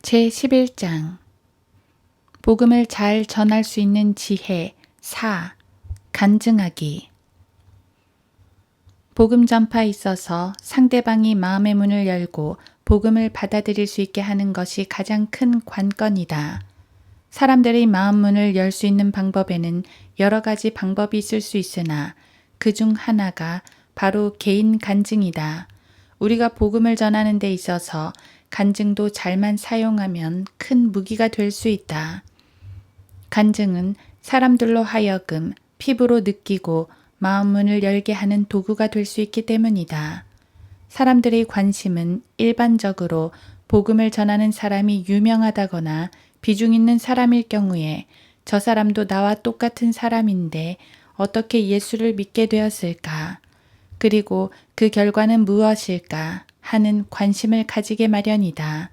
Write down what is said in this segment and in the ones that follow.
제11장 복음을 잘 전할 수 있는 지혜 4. 간증하기. 복음 전파에 있어서 상대방이 마음의 문을 열고 복음을 받아들일 수 있게 하는 것이 가장 큰 관건이다. 사람들의 마음 문을 열 수 있는 방법에는 여러 가지 방법이 있을 수 있으나 그 중 하나가 바로 개인 간증이다. 우리가 복음을 전하는 데 있어서 간증도 잘만 사용하면 큰 무기가 될 수 있다. 간증은 사람들로 하여금 피부로 느끼고 마음 문을 열게 하는 도구가 될 수 있기 때문이다. 사람들의 관심은 일반적으로 복음을 전하는 사람이 유명하다거나 비중 있는 사람일 경우에 저 사람도 나와 똑같은 사람인데 어떻게 예수를 믿게 되었을까? 그리고 그 결과는 무엇일까? 하는 관심을 가지게 마련이다.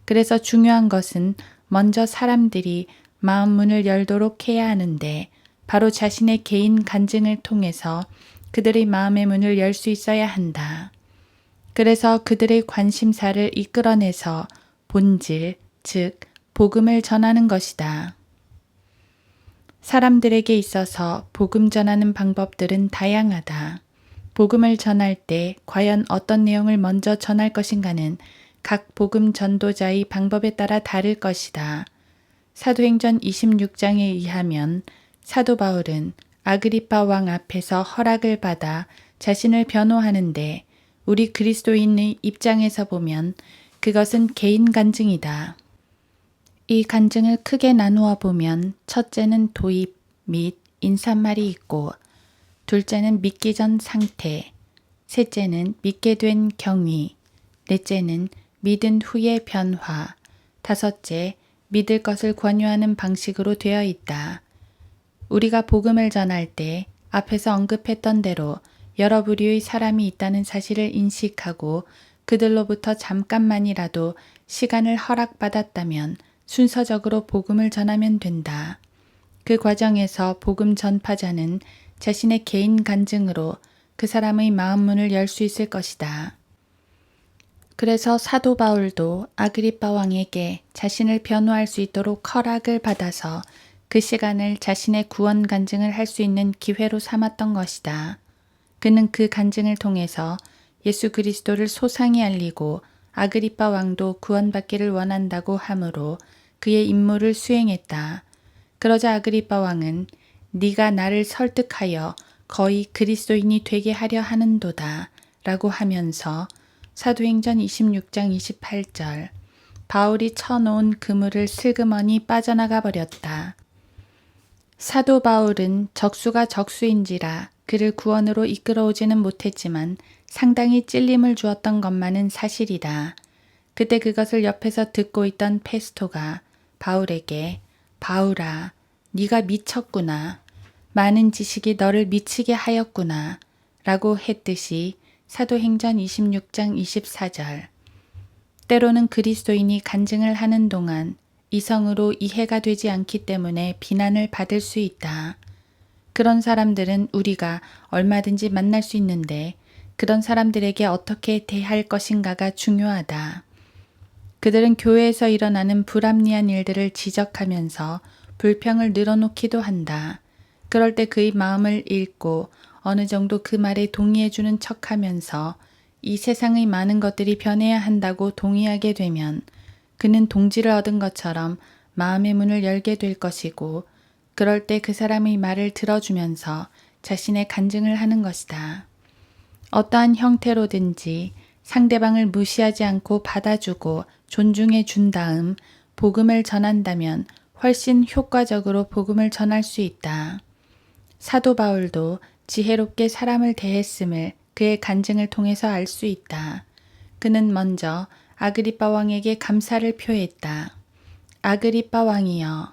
그래서 중요한 것은 먼저 사람들이 마음 문을 열도록 해야 하는데 바로 자신의 개인 간증을 통해서 그들의 마음의 문을 열 수 있어야 한다. 그래서 그들의 관심사를 이끌어내서 본질, 즉 복음을 전하는 것이다. 사람들에게 있어서 복음 전하는 방법들은 다양하다. 복음을 전할 때 과연 어떤 내용을 먼저 전할 것인가는 각 복음 전도자의 방법에 따라 다를 것이다. 사도행전 26장에 의하면 사도 바울은 아그리파 왕 앞에서 허락을 받아 자신을 변호하는데 우리 그리스도인의 입장에서 보면 그것은 개인 간증이다. 이 간증을 크게 나누어 보면 첫째는 도입 및 인사말이 있고 둘째는 믿기 전 상태, 셋째는 믿게 된 경위, 넷째는 믿은 후의 변화, 다섯째 믿을 것을 권유하는 방식으로 되어 있다. 우리가 복음을 전할 때 앞에서 언급했던 대로 여러 부류의 사람이 있다는 사실을 인식하고 그들로부터 잠깐만이라도 시간을 허락받았다면 순서적으로 복음을 전하면 된다. 그 과정에서 복음 전파자는 자신의 개인 간증으로 그 사람의 마음 문을 열 수 있을 것이다. 그래서 사도 바울도 아그리파 왕에게 자신을 변호할 수 있도록 허락을 받아서 그 시간을 자신의 구원 간증을 할 수 있는 기회로 삼았던 것이다. 그는 그 간증을 통해서 예수 그리스도를 소상히 알리고 아그리파 왕도 구원받기를 원한다고 하므로 그의 임무를 수행했다. 그러자 아그리파 왕은 네가 나를 설득하여 거의 그리스도인이 되게 하려 하는도다 라고 하면서 사도행전 26장 28절 바울이 쳐놓은 그물을 슬그머니 빠져나가 버렸다. 사도 바울은 적수가 적수인지라 그를 구원으로 이끌어오지는 못했지만 상당히 찔림을 주었던 것만은 사실이다. 그때 그것을 옆에서 듣고 있던 페스토가 바울에게 바울아, 네가 미쳤구나. 많은 지식이 너를 미치게 하였구나. 라고 했듯이 사도행전 26장 24절 때로는 그리스도인이 간증을 하는 동안 이성으로 이해가 되지 않기 때문에 비난을 받을 수 있다. 그런 사람들은 우리가 얼마든지 만날 수 있는데 그런 사람들에게 어떻게 대할 것인가가 중요하다. 그들은 교회에서 일어나는 불합리한 일들을 지적하면서 불평을 늘어놓기도 한다. 그럴 때 그의 마음을 읽고 어느 정도 그 말에 동의해주는 척하면서 이 세상의 많은 것들이 변해야 한다고 동의하게 되면 그는 동지를 얻은 것처럼 마음의 문을 열게 될 것이고 그럴 때 그 사람의 말을 들어주면서 자신의 간증을 하는 것이다. 어떠한 형태로든지 상대방을 무시하지 않고 받아주고 존중해 준 다음 복음을 전한다면 훨씬 효과적으로 복음을 전할 수 있다. 사도 바울도 지혜롭게 사람을 대했음을 그의 간증을 통해서 알 수 있다. 그는 먼저 아그리파 왕에게 감사를 표했다. 아그리파 왕이여,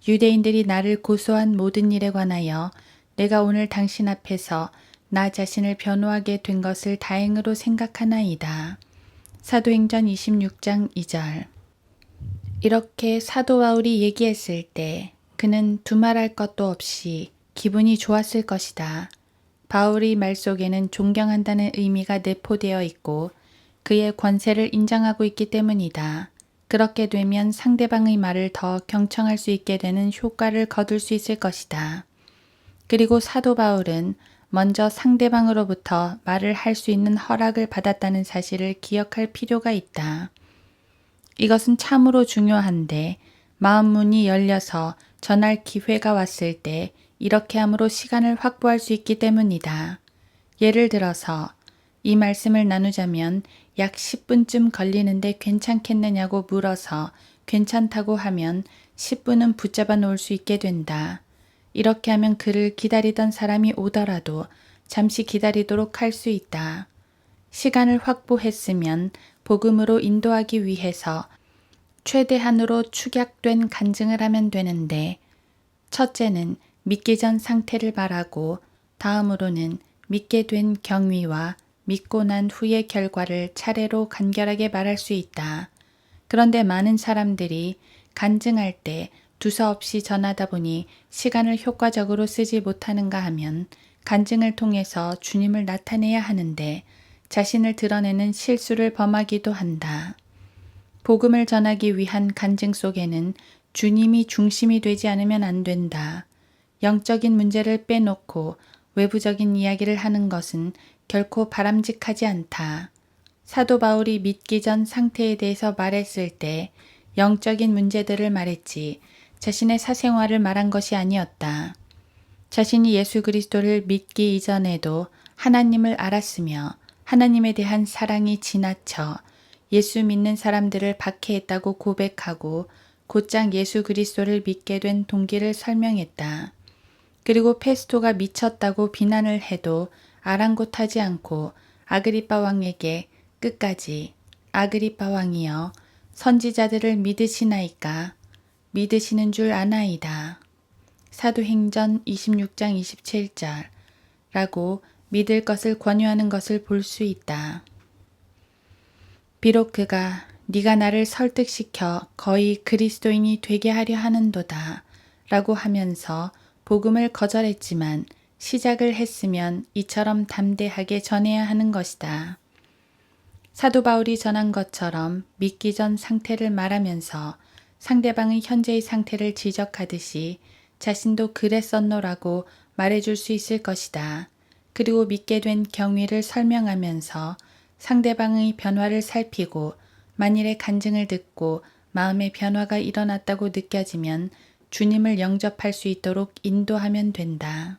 유대인들이 나를 고소한 모든 일에 관하여 내가 오늘 당신 앞에서 나 자신을 변호하게 된 것을 다행으로 생각하나이다. 사도행전 26장 2절 이렇게 사도 바울이 얘기했을 때 그는 두말할 것도 없이 기분이 좋았을 것이다. 바울의 말 속에는 존경한다는 의미가 내포되어 있고 그의 권세를 인정하고 있기 때문이다. 그렇게 되면 상대방의 말을 더 경청할 수 있게 되는 효과를 거둘 수 있을 것이다. 그리고 사도 바울은 먼저 상대방으로부터 말을 할 수 있는 허락을 받았다는 사실을 기억할 필요가 있다. 이것은 참으로 중요한데 마음 문이 열려서 전할 기회가 왔을 때 이렇게 함으로 시간을 확보할 수 있기 때문이다. 예를 들어서 이 말씀을 나누자면 약 10분쯤 걸리는데 괜찮겠느냐고 물어서 괜찮다고 하면 10분은 붙잡아 놓을 수 있게 된다. 이렇게 하면 그를 기다리던 사람이 오더라도 잠시 기다리도록 할 수 있다. 시간을 확보했으면 복음으로 인도하기 위해서 최대한으로 축약된 간증을 하면 되는데, 첫째는 믿기 전 상태를 말하고 다음으로는 믿게 된 경위와 믿고 난 후의 결과를 차례로 간결하게 말할 수 있다. 그런데 많은 사람들이 간증할 때 두서없이 전하다 보니 시간을 효과적으로 쓰지 못하는가 하면 간증을 통해서 주님을 나타내야 하는데 자신을 드러내는 실수를 범하기도 한다. 복음을 전하기 위한 간증 속에는 주님이 중심이 되지 않으면 안 된다. 영적인 문제를 빼놓고 외부적인 이야기를 하는 것은 결코 바람직하지 않다. 사도 바울이 믿기 전 상태에 대해서 말했을 때 영적인 문제들을 말했지 자신의 사생활을 말한 것이 아니었다. 자신이 예수 그리스도를 믿기 이전에도 하나님을 알았으며 하나님에 대한 사랑이 지나쳐 예수 믿는 사람들을 박해했다고 고백하고 곧장 예수 그리스도를 믿게 된 동기를 설명했다. 그리고 페스토가 미쳤다고 비난을 해도 아랑곳하지 않고 아그리빠 왕에게 끝까지 아그리빠 왕이여 선지자들을 믿으시나이까 믿으시는 줄 아나이다. 사도행전 26장 27절 라고 믿을 것을 권유하는 것을 볼 수 있다. 비록 그가 네가 나를 설득시켜 거의 그리스도인이 되게 하려 하는도다 라고 하면서 복음을 거절했지만 시작을 했으면 이처럼 담대하게 전해야 하는 것이다. 사도 바울이 전한 것처럼 믿기 전 상태를 말하면서 상대방의 현재의 상태를 지적하듯이 자신도 그랬었노라고 말해줄 수 있을 것이다. 그리고 믿게 된 경위를 설명하면서 상대방의 변화를 살피고 만일의 간증을 듣고 마음의 변화가 일어났다고 느껴지면 주님을 영접할 수 있도록 인도하면 된다.